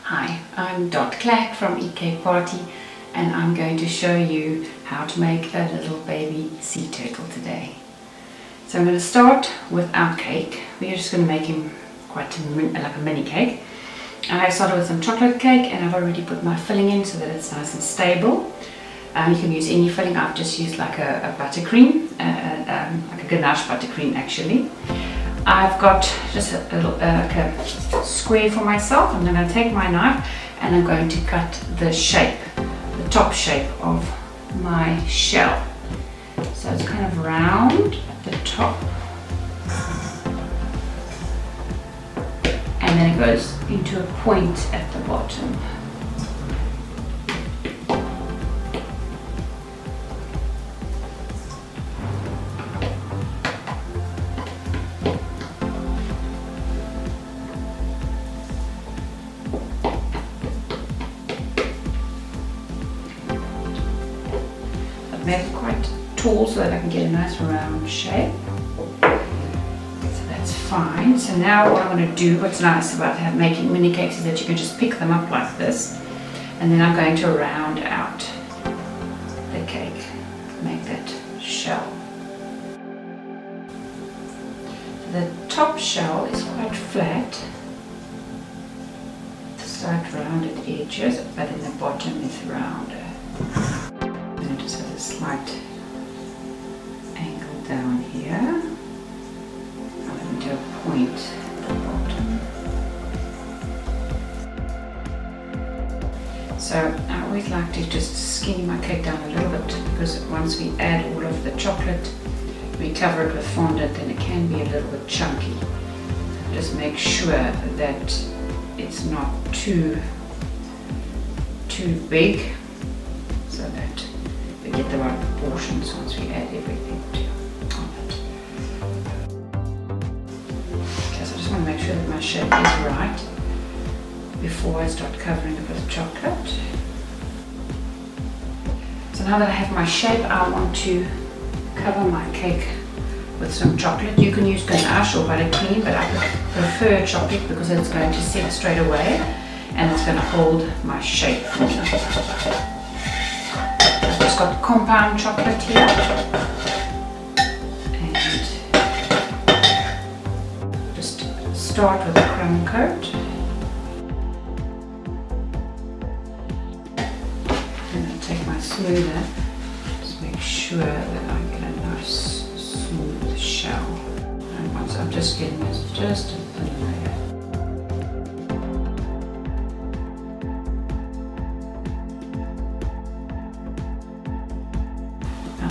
Hi, I'm Klerck from Eat Cake Party, and I'm going to show you how to make a little baby sea turtle today. So I'm going to start with our cake. We're just going to make him like a mini cake. I started with some chocolate cake, and I've already put my filling in so that it's nice and stable. You can use any filling. I've just used like a buttercream, like a ganache buttercream actually. I've got just a little like a square for myself. I'm going to take my knife and I'm going to cut the shape, the top shape of my shell. So it's kind of round at the top, and then it goes into a point at the bottom. Make it quite tall so that I can get a nice round shape. So that's fine. So now what I'm going to do, what's nice about making mini cakes is that you can just pick them up like this, and then I'm going to round out the cake, make that shell. The top shell is quite flat, slight rounded edges, but then the bottom is rounder. And it just has a slight angle down here, and then do a point at the bottom. So I always like to just skinny my cake down a little bit, because once we add all of the chocolate, we cover it with fondant, then it can be a little bit chunky. Just make sure that it's not too big, so that we get the right proportions once we add everything on it. Okay, so I just want to make sure that my shape is right before I start covering it with chocolate. So now that I have my shape, I want to cover my cake with some chocolate. You can use ganache or buttercream, but I prefer chocolate because it's going to set straight away and it's going to hold my shape for me. I've just got compound chocolate here, and just start with a crumb coat, and I'll take my smoother, just make sure that I get a nice smooth shell. And once I'm just getting this just a thin layer.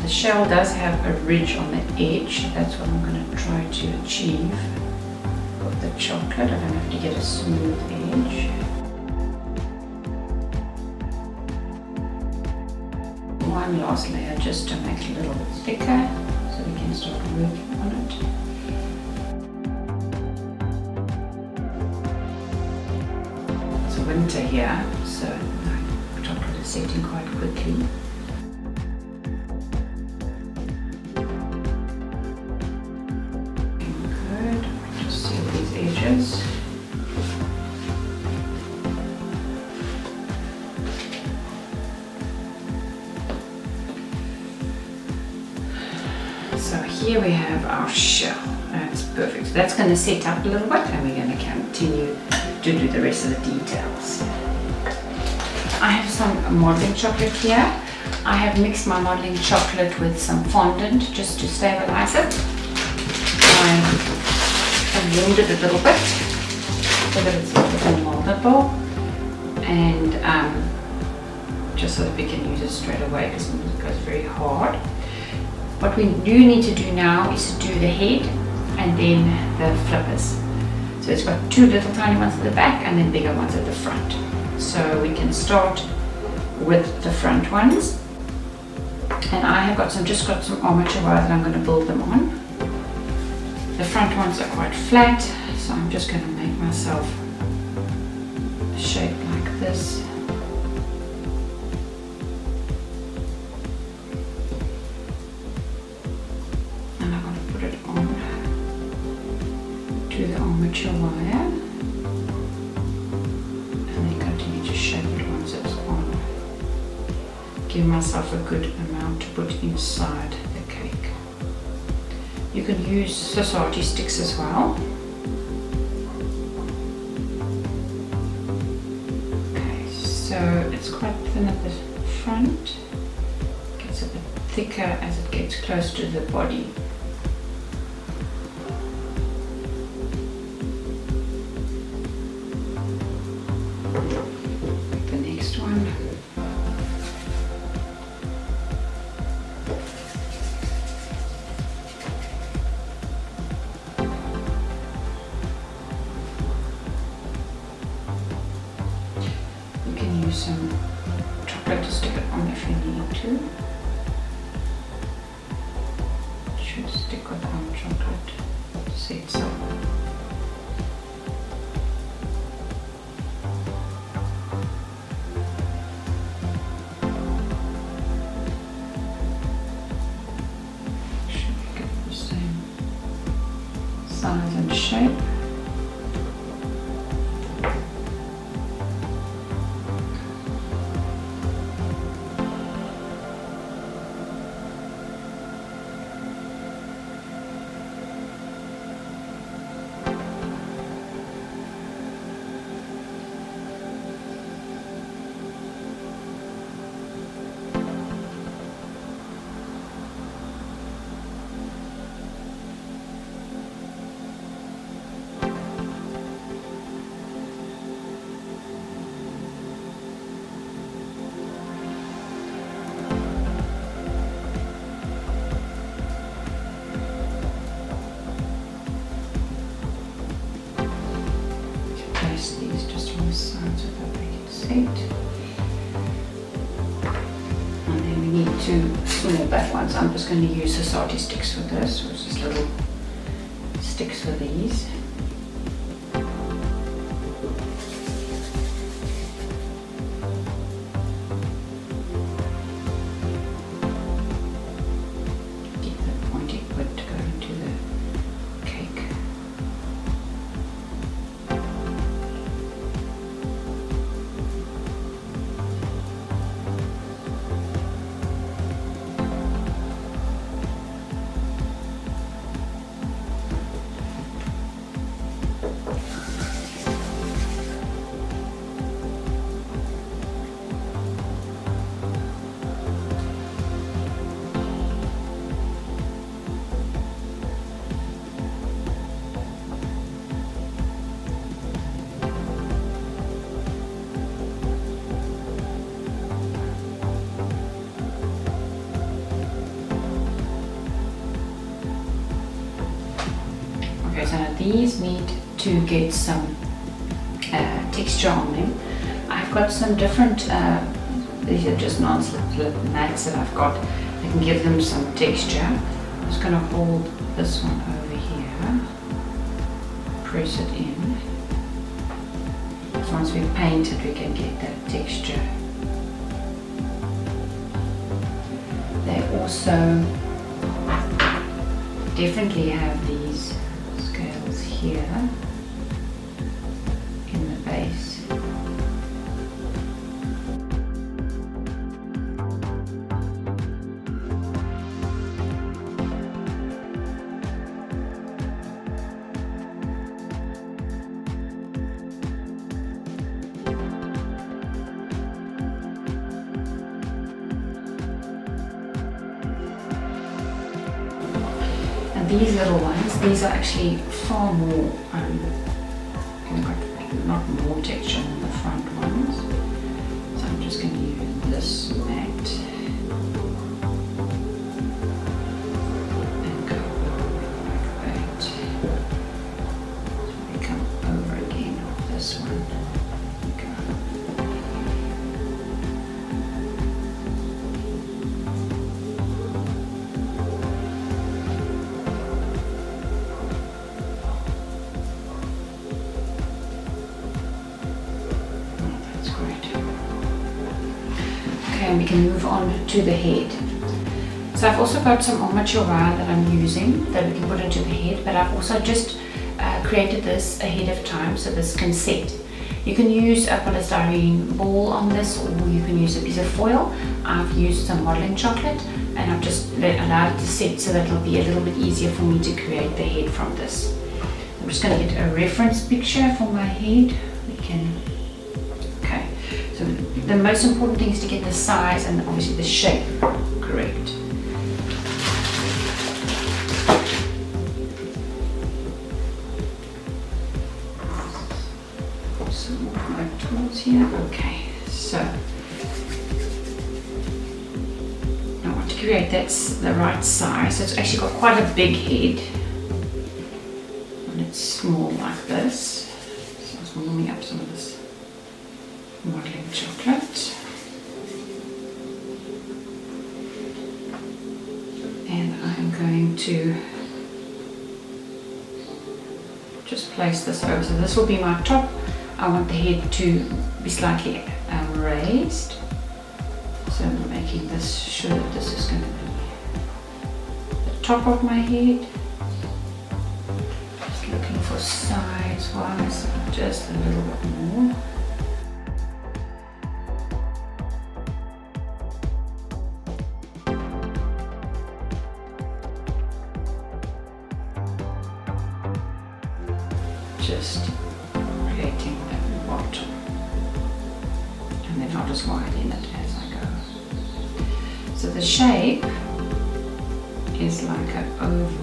The shell does have a ridge on the edge. That's what I'm going to try to achieve with the chocolate. I don't have to get a smooth edge. One last layer just to make it a little bit thicker so we can start working on it. It's winter here, so my chocolate is setting quite quickly. Edges. So here we have our shell. That's perfect. So that's going to set up a little bit, and we're going to continue to do the rest of the details. I have some modeling chocolate here. I have mixed my modeling chocolate with some fondant just to stabilize it. I've warmed it a little bit so that it's a little moldable, and just so that we can use it straight away because it goes very hard. What we do need to do now is to do the head and then the flippers. So it's got two little tiny ones at the back and then bigger ones at the front. So we can start with the front ones, and I have just got some armature wire that I'm going to build them on. The front ones are quite flat, so I'm just going to make myself a shape like this. And I'm going to put it on to the armature wire, and then give myself a good amount to put inside the cake. You can use society sticks as well. Okay, so it's quite thin at the front. It gets a bit thicker as it gets close to the body. The next one. You can use some chocolate to stick it on if you need to. It should stick without chocolate. Said so. Should get the same size and shape. These just on the side so that they can sit. And then we need two small bad ones. I'm just going to use society sticks for this, which is little sticks for these. Keep the pointy bit to go into the cake. Okay, so now these need to get some texture on them. I've got some different, these are just non-slip mats that I've got. I can give them some texture. I'm just going to hold this one over here, press it in. So once we paint it, we can get that texture. They also definitely have these scales here in the base. These little ones, these are actually far more, not more texture than the front ones. So I'm just going to use this mat and go like that. So we come over again off this one. And we can move on to the head. So I've also got some armature wire that I'm using that we can put into the head, but I've also just created this ahead of time so this can set. You can use a polystyrene ball on this, or you can use a piece of foil. I've used some modeling chocolate, and I've just allowed it to set so that it'll be a little bit easier for me to create the head from this. I'm just going to get a reference picture for my head. Okay, so the most important thing is to get the size and obviously the shape correct. Some more of my tools here. Okay, so I want to create that's the right size. So it's actually got quite a big head. It's small like this, so I was warming up some of this modeling chocolate, and I'm going to just place this over. So this will be my top. I want the head to be slightly raised, so I'm making this sure that this is going to be the top of my head. Looking for size-wise, just a little bit more. Just creating the bottom, and then I'll just widen it as I go. So the shape is like an oval.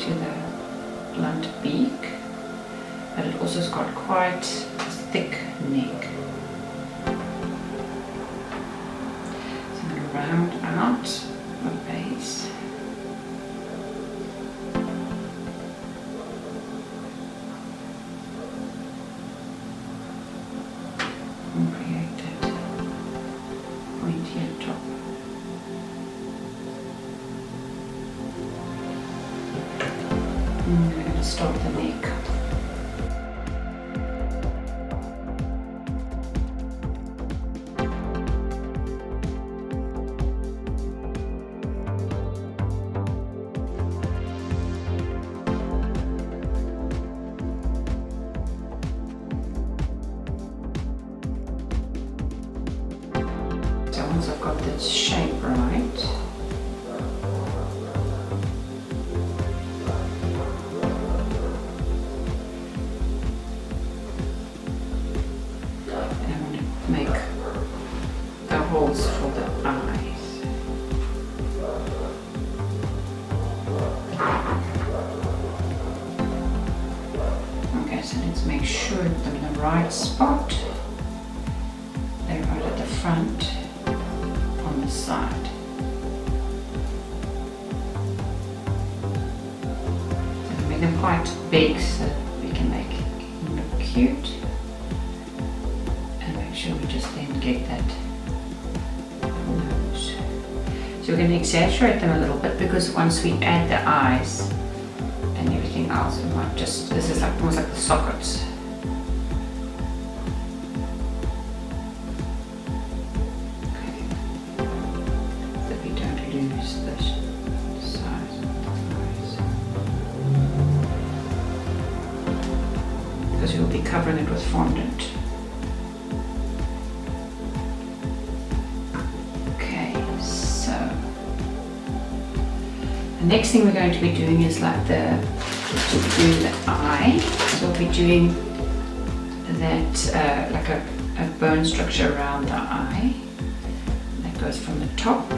To the blunt beak, but it also has got quite a thick neck. So I'm going to round out the base. And create that pointy top. We're going to start the neck. So once I've got this shape right, make the holes for the eyes. Okay, so let's make sure they're in the right spot. They're right at the front, on the side. So make them quite big so we can make them look cute. Sure, we just then get that nose. So we're going to exaggerate them a little bit, because once we add the eyes and everything else, we might just, this is like almost like the sockets. Okay. That we don't lose the size of the eyes, because we'll be covering it with fondant. The next thing we're going to be doing is like to do the eye. So we'll be doing that like a bone structure around the eye. That goes from the top.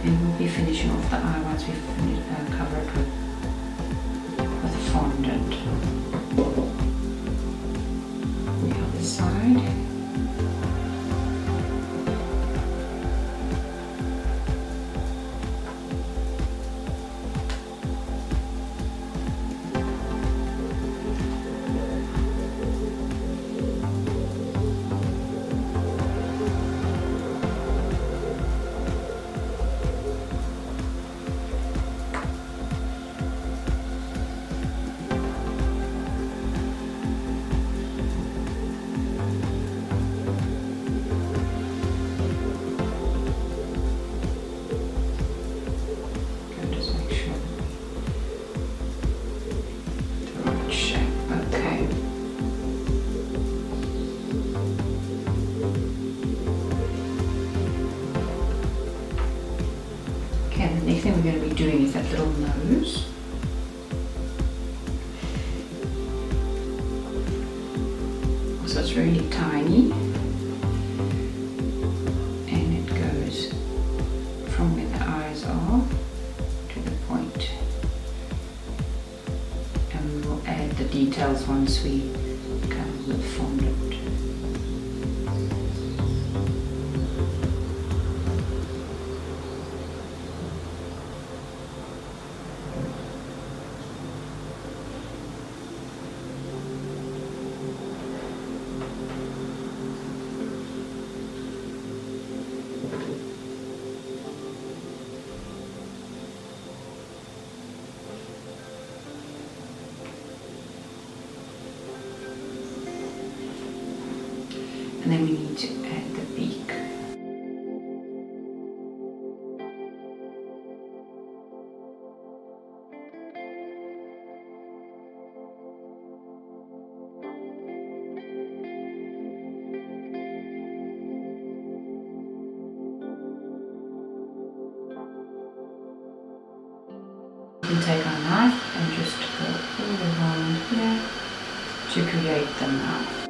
And we'll be finishing off the eye once we've covered it with fondant. The other side. that little nose. So it's really tiny, and it goes from where the eyes are to the point. And we will add the details once we come with fondant. And then we need to add the beak. We can take our knife and just go all around here to create the mouth.